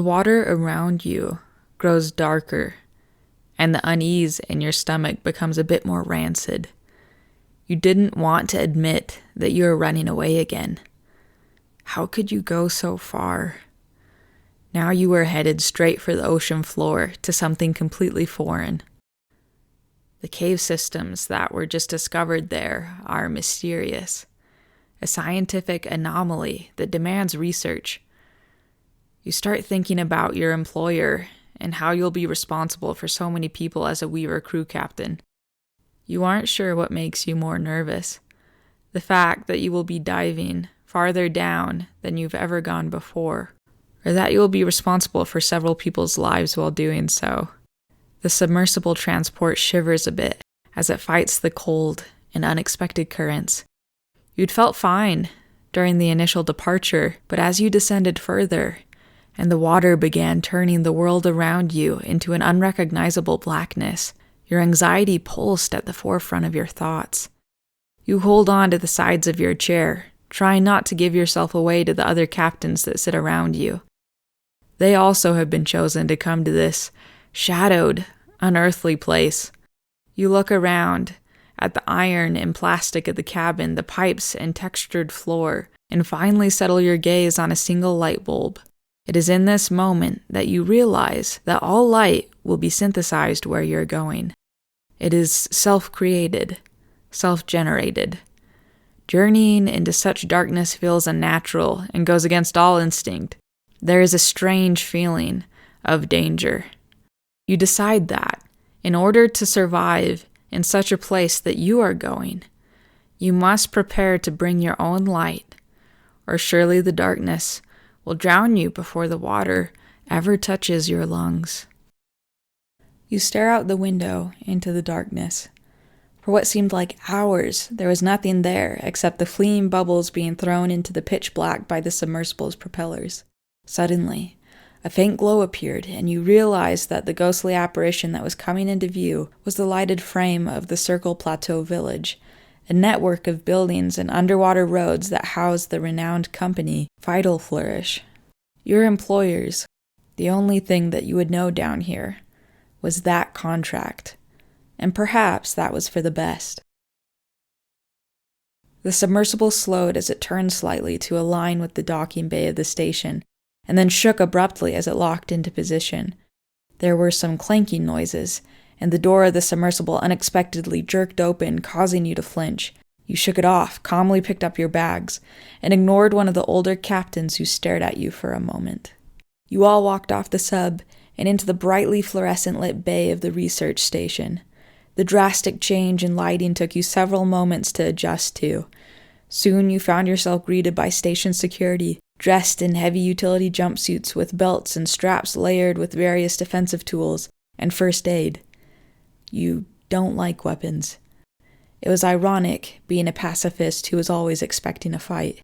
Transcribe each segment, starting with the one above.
the water around you grows darker and the unease in your stomach becomes a bit more rancid. You didn't want to admit that you were running away again. How could you go so far? Now you were headed straight for the ocean floor to something completely foreign. The cave systems that were just discovered there are mysterious, a scientific anomaly that demands research. You start thinking about your employer and how you'll be responsible for so many people as a Weever Crew captain. You aren't sure what makes you more nervous. The fact that you will be diving farther down than you've ever gone before, or that you will be responsible for several people's lives while doing so. The submersible transport shivers a bit as it fights the cold and unexpected currents. You'd felt fine during the initial departure, but as you descended further, and the water began turning the world around you into an unrecognizable blackness, your anxiety pulsed at the forefront of your thoughts. You hold on to the sides of your chair, trying not to give yourself away to the other captains that sit around you. They also have been chosen to come to this shadowed, unearthly place. You look around at the iron and plastic of the cabin, the pipes and textured floor, and finally settle your gaze on a single light bulb. It is in this moment that you realize that all light will be synthesized where you're going. It is self-created, self-generated. Journeying into such darkness feels unnatural and goes against all instinct. There is a strange feeling of danger. You decide that, in order to survive in such a place that you are going, you must prepare to bring your own light, or surely the darkness will drown you before the water ever touches your lungs. You stare out the window into the darkness. For what seemed like hours, there was nothing there except the fleeing bubbles being thrown into the pitch black by the submersible's propellers. Suddenly, a faint glow appeared, and you realized that the ghostly apparition that was coming into view was the lighted frame of the Circle Plateau Village, a network of buildings and underwater roads that housed the renowned company Vital Flourish. Your employers, the only thing that you would know down here, was that contract, and perhaps that was for the best. The submersible slowed as it turned slightly to align with the docking bay of the station, and then shook abruptly as it locked into position. There were some clanking noises, and the door of the submersible unexpectedly jerked open, causing you to flinch. You shook it off, calmly picked up your bags, and ignored one of the older captains who stared at you for a moment. You all walked off the sub and into the brightly fluorescent-lit bay of the research station. The drastic change in lighting took you several moments to adjust to. Soon you found yourself greeted by station security, dressed in heavy utility jumpsuits with belts and straps layered with various defensive tools and first aid. You don't like weapons. It was ironic, being a pacifist who was always expecting a fight.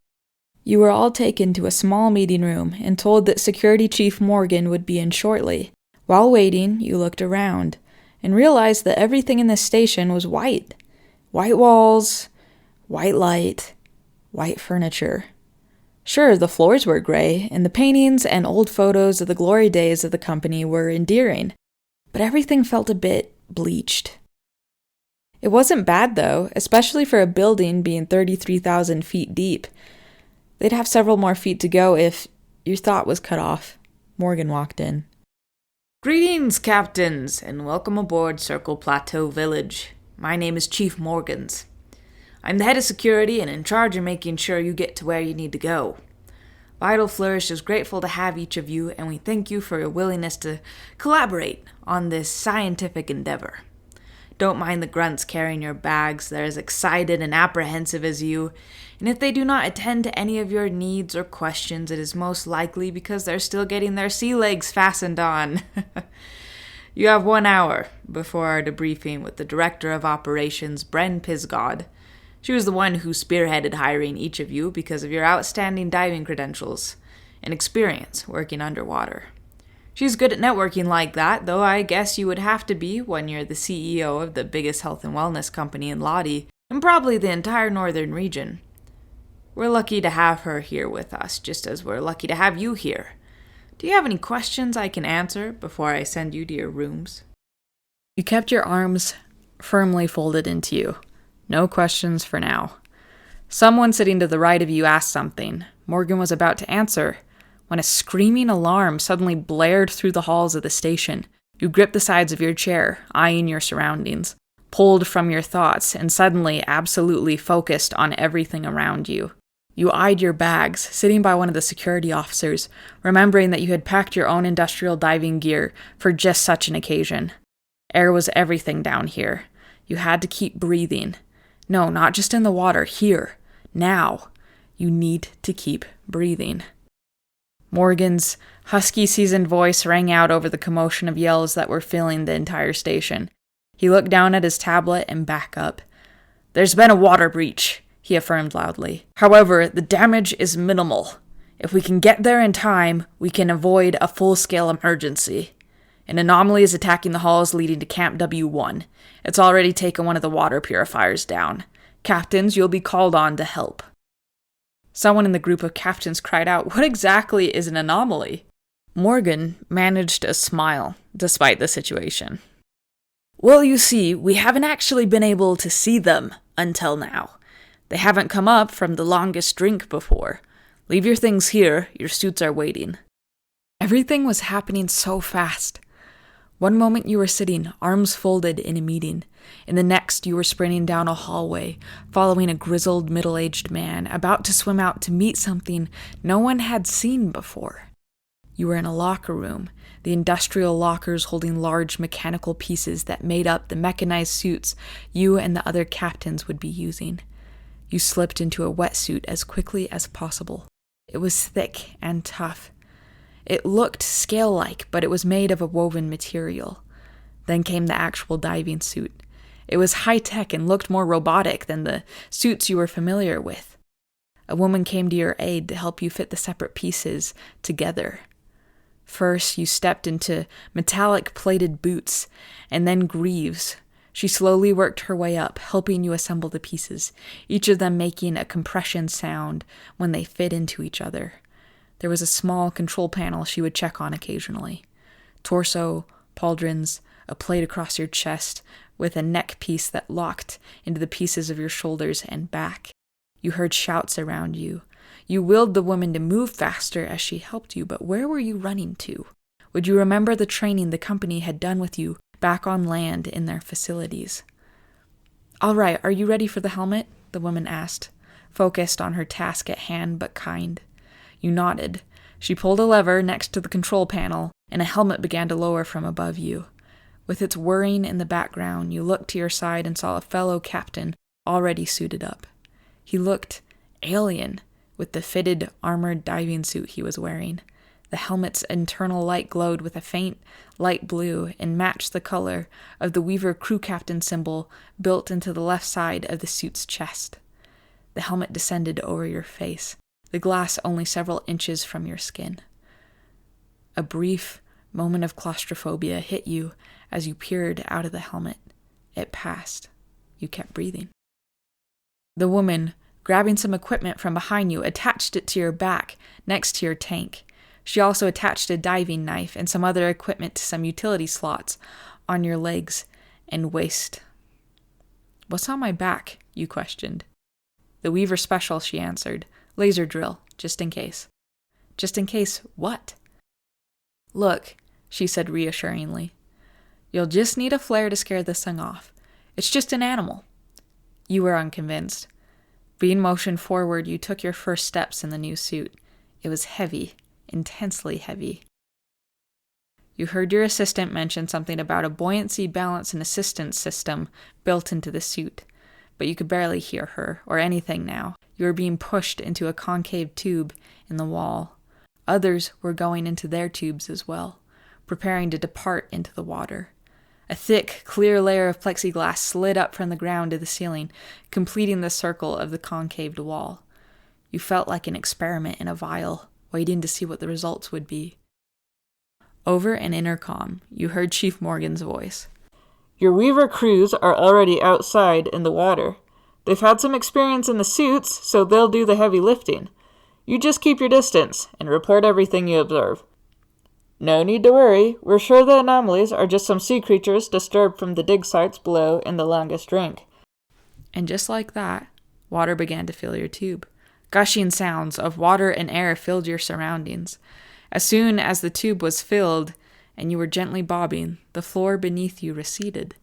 You were all taken to a small meeting room and told that Security Chief Morgan would be in shortly. While waiting, you looked around and realized that everything in the station was white. White walls, white light, white furniture. Sure, the floors were gray, and the paintings and old photos of the glory days of the company were endearing, but everything felt a bit bleached. It wasn't bad, though, especially for a building being 33,000 feet deep. They'd have several more feet to go if your thought was cut off. Morgan walked in. Greetings, captains, and welcome aboard Circle Plateau Village. My name is Chief Morgans. I'm the head of security and in charge of making sure you get to where you need to go. Vital Flourish is grateful to have each of you, and we thank you for your willingness to collaborate on this scientific endeavor. Don't mind the grunts carrying your bags. They're as excited and apprehensive as you, and if they do not attend to any of your needs or questions, it is most likely because they're still getting their sea legs fastened on. You have 1 hour before our debriefing with the Director of Operations, Bren Pisgod. She was the one who spearheaded hiring each of you because of your outstanding diving credentials and experience working underwater. She's good at networking like that, though I guess you would have to be when you're the CEO of the biggest health and wellness company in Lottie, and probably the entire northern region. We're lucky to have her here with us, just as we're lucky to have you here. Do you have any questions I can answer before I send you to your rooms? You kept your arms firmly folded into you. No questions for now. Someone sitting to the right of you asked something. Morgan was about to answer when a screaming alarm suddenly blared through the halls of the station. You gripped the sides of your chair, eyeing your surroundings, pulled from your thoughts, and suddenly absolutely focused on everything around you. You eyed your bags, sitting by one of the security officers, remembering that you had packed your own industrial diving gear for just such an occasion. Air was everything down here. You had to keep breathing. No, not just in the water, here, now. You need to keep breathing. Morgan's husky, seasoned voice rang out over the commotion of yells that were filling the entire station. He looked down at his tablet and back up. "There's been a water breach," he affirmed loudly. "However, the damage is minimal. If we can get there in time, we can avoid a full-scale emergency. An anomaly is attacking the halls leading to Camp W1. It's already taken one of the water purifiers down. Captains, you'll be called on to help." Someone in the group of captains cried out, "What exactly is an anomaly?" Morgan managed a smile, despite the situation. "Well, you see, we haven't actually been able to see them until now. They haven't come up from the longest drink before. Leave your things here, your suits are waiting." Everything was happening so fast. One moment you were sitting, arms folded in a meeting. In the next, you were sprinting down a hallway, following a grizzled, middle-aged man, about to swim out to meet something no one had seen before. You were in a locker room, the industrial lockers holding large mechanical pieces that made up the mechanized suits you and the other captains would be using. You slipped into a wetsuit as quickly as possible. It was thick and tough. It looked scale-like, but it was made of a woven material. Then came the actual diving suit. It was high-tech and looked more robotic than the suits you were familiar with. A woman came to your aid to help you fit the separate pieces together. First, you stepped into metallic plated boots, and then greaves. She slowly worked her way up, helping you assemble the pieces, each of them making a compression sound when they fit into each other. There was a small control panel she would check on occasionally. Torso, pauldrons, a plate across your chest, with a neck piece that locked into the pieces of your shoulders and back. You heard shouts around you. You willed the woman to move faster as she helped you, but where were you running to? Would you remember the training the company had done with you back on land in their facilities? "All right, are you ready for the helmet?" the woman asked, focused on her task at hand but kind. You nodded. She pulled a lever next to the control panel, and a helmet began to lower from above you. With its whirring in the background, you looked to your side and saw a fellow captain already suited up. He looked alien with the fitted, armored diving suit he was wearing. The helmet's internal light glowed with a faint light blue and matched the color of the Weever Crew captain symbol built into the left side of the suit's chest. The helmet descended over your face, the glass only several inches from your skin. A brief moment of claustrophobia hit you as you peered out of the helmet. It passed. You kept breathing. The woman, grabbing some equipment from behind you, attached it to your back next to your tank. She also attached a diving knife and some other equipment to some utility slots on your legs and waist. "What's on my back?" you questioned. "The Weaver Special," she answered. "Laser drill, just in case." "Just in case what?" "Look," she said reassuringly. "You'll just need a flare to scare this thing off. It's just an animal." You were unconvinced. Being motioned forward, you took your first steps in the new suit. It was heavy, intensely heavy. You heard your assistant mention something about a buoyancy, balance, and assistance system built into the suit, but you could barely hear her or anything now. You were being pushed into a concave tube in the wall. Others were going into their tubes as well, preparing to depart into the water. A thick, clear layer of plexiglass slid up from the ground to the ceiling, completing the circle of the concaved wall. You felt like an experiment in a vial, waiting to see what the results would be. Over an intercom, you heard Chief Morgan's voice. "Your Weever crews are already outside in the water. They've had some experience in the suits, so they'll do the heavy lifting. You just keep your distance and report everything you observe." No need to worry. We're sure the anomalies are just some sea creatures disturbed from the dig sites below in the longest drink. And just like that, water began to fill your tube. Gushing sounds of water and air filled your surroundings. As soon as the tube was filled and you were gently bobbing, the floor beneath you receded,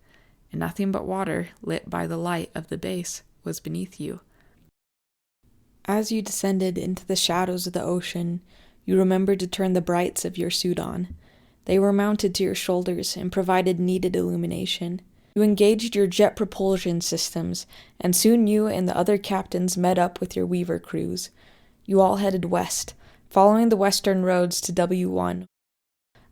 and nothing but water, lit by the light of the base, was beneath you. As you descended into the shadows of the ocean, you remembered to turn the brights of your suit on. They were mounted to your shoulders and provided needed illumination. You engaged your jet propulsion systems, and soon you and the other captains met up with your Weever crews. You all headed west, following the western roads to W1.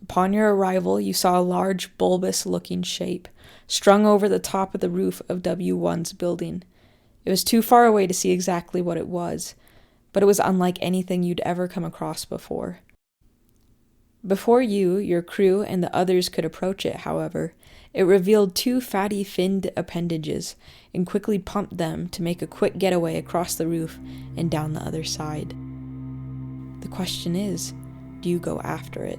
Upon your arrival, you saw a large, bulbous-looking shape, strung over the top of the roof of W1's building. It was too far away to see exactly what it was, but it was unlike anything you'd ever come across before. Before you, your crew, and the others could approach it, however, it revealed two fatty finned appendages and quickly pumped them to make a quick getaway across the roof and down the other side. The question is, do you go after it?